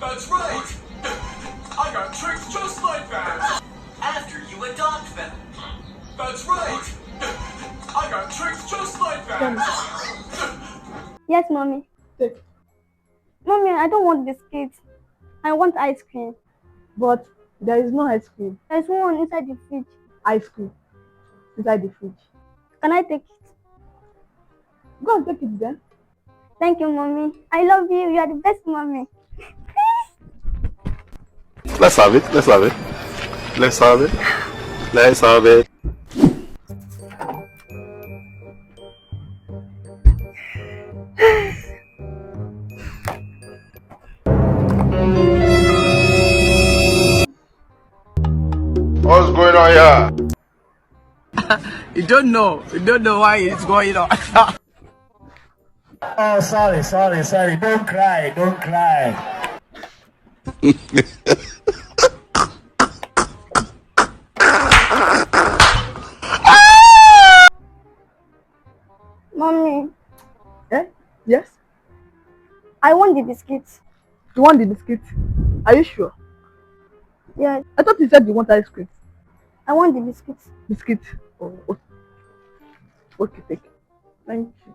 That's right! I got tricks just like that! After you adopt them. That's right! I got tricks just like that! Yes, mommy. Take. Mommy, I don't want biscuits. I want ice cream. But there is no ice cream. There's one inside the fridge. Ice cream inside the fridge. Can I take it? Go and take it then. Thank you, mommy. I love you. You are the best mommy. Let's have it. Let's have it. Let's have it. Let's have it. What's going on here? You don't know why it's going on. Oh, sorry. Don't cry. Mommy, Eh? Yes? I want the biscuits. You want the biscuit? Are you sure? Yeah, I thought you said you want ice cream. I want the biscuits. Biscuit. Oh, okay, take it. Thank you.